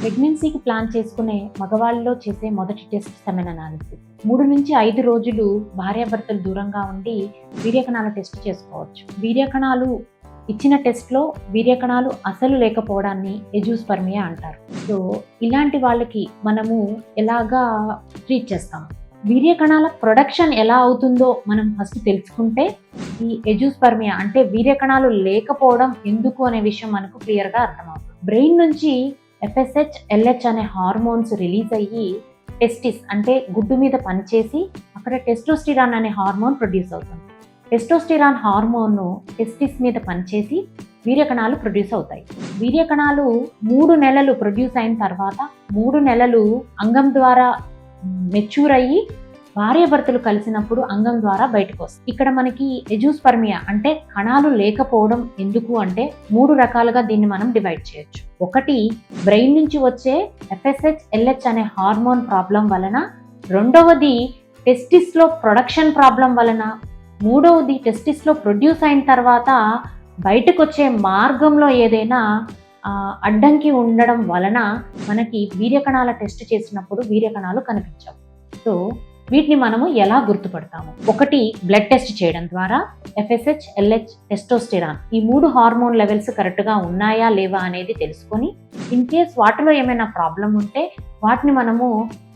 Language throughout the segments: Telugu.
ప్రెగ్నెన్సీకి ప్లాన్ చేసుకునే మగవాళ్ళలో చేసే మొదటి టెస్ట్ సెమెన్ అనాలిసిస్. 3 నుంచి 5 రోజులు భార్యాభర్తలు దూరంగా ఉండి వీర్యకణాల టెస్ట్ చేసుకోవచ్చు. వీర్యకణాలు ఇచ్చిన టెస్ట్లో వీర్యకణాలు అసలు లేకపోవడాన్ని ఎజూస్పర్మియా అంటారు. సో ఇలాంటి వాళ్ళకి మనము ఎలాగా ట్రీట్ చేస్తాం? వీర్యకణాల ప్రొడక్షన్ ఎలా అవుతుందో మనం ఫస్ట్ తెలుసుకుంటే ఈ ఎజూస్పర్మియా అంటే వీర్యకణాలు లేకపోవడం ఎందుకు అనే విషయం మనకు క్లియర్గా అర్థమవుతుంది. బ్రెయిన్ నుంచి FSH, LH అనే హార్మోన్స్ రిలీజ్ అయ్యి టెస్టిస్ అంటే గుడ్డు మీద పనిచేసి అక్కడ టెస్టోస్టిరాన్ అనే హార్మోన్ ప్రొడ్యూస్ అవుతుంది. టెస్టోస్టిరాన్ హార్మోన్ టెస్టిస్ మీద పనిచేసి వీర్యకణాలు ప్రొడ్యూస్ అవుతాయి. వీర్యకణాలు 3 నెలలు ప్రొడ్యూస్ అయిన తర్వాత 3 నెలలు అంగం ద్వారా మెచ్యూర్ అయ్యి భార్యాభర్తలు కలిసినప్పుడు అంగం ద్వారా బయటకు వస్తాయి. ఇక్కడ మనకి ఎజూస్పర్మియా అంటే కణాలు లేకపోవడం ఎందుకు అంటే 3 రకాలుగా దీన్ని మనం డివైడ్ చేయొచ్చు. ఒకటి బ్రెయిన్ నుంచి వచ్చే FSH, LH అనే హార్మోన్ ప్రాబ్లం వలన, రెండవది టెస్టిస్లో ప్రొడక్షన్ ప్రాబ్లం వలన, మూడవది టెస్టిస్లో ప్రొడ్యూస్ అయిన తర్వాత బయటకు వచ్చే మార్గంలో ఏదైనా అడ్డంకి ఉండడం వలన మనకి వీర్యకణాల టెస్ట్ చేసినప్పుడు వీర్యకణాలు కనిపించవు. సో వీటిని మనము ఎలా గుర్తుపడతాము? ఒకటి బ్లడ్ టెస్ట్ చేయడం ద్వారా FSH, LH, టెస్టోస్టిరాన్ ఈ 3 హార్మోన్ లెవెల్స్ కరెక్ట్గా ఉన్నాయా లేవా అనేది తెలుసుకొని ఇన్ కేస్ వాటిలో ఏమైనా ప్రాబ్లం ఉంటే వాటిని మనము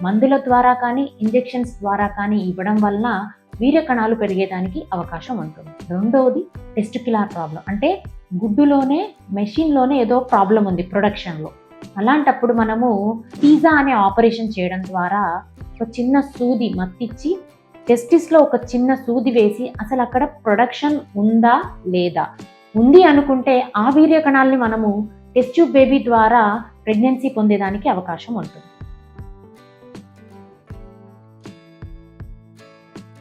మందుల ద్వారా కానీ ఇంజెక్షన్స్ ద్వారా కానీ ఇవ్వడం వలన వీర్యకణాలు పెరిగేదానికి అవకాశం ఉంటుంది. రెండవది టెస్టిక్యులర్ ప్రాబ్లం అంటే గుడ్డులోనే మెషిన్లోనే ఏదో ప్రాబ్లం ఉంది ప్రొడక్షన్లో. అలాంటప్పుడు మనము టీజా అనే ఆపరేషన్ చేయడం ద్వారా ఒక చిన్న సూది మత్తిచ్చి టెస్టిస్లో ఒక చిన్న సూది వేసి అసలు అక్కడ ప్రొడక్షన్ ఉందా లేదా, ఉంది అనుకుంటే ఆ వీర్యకణాలని మనము టెస్ట్ ట్యూబ్ బేబీ ద్వారా ప్రెగ్నెన్సీ పొందేదానికి అవకాశం ఉంటుంది.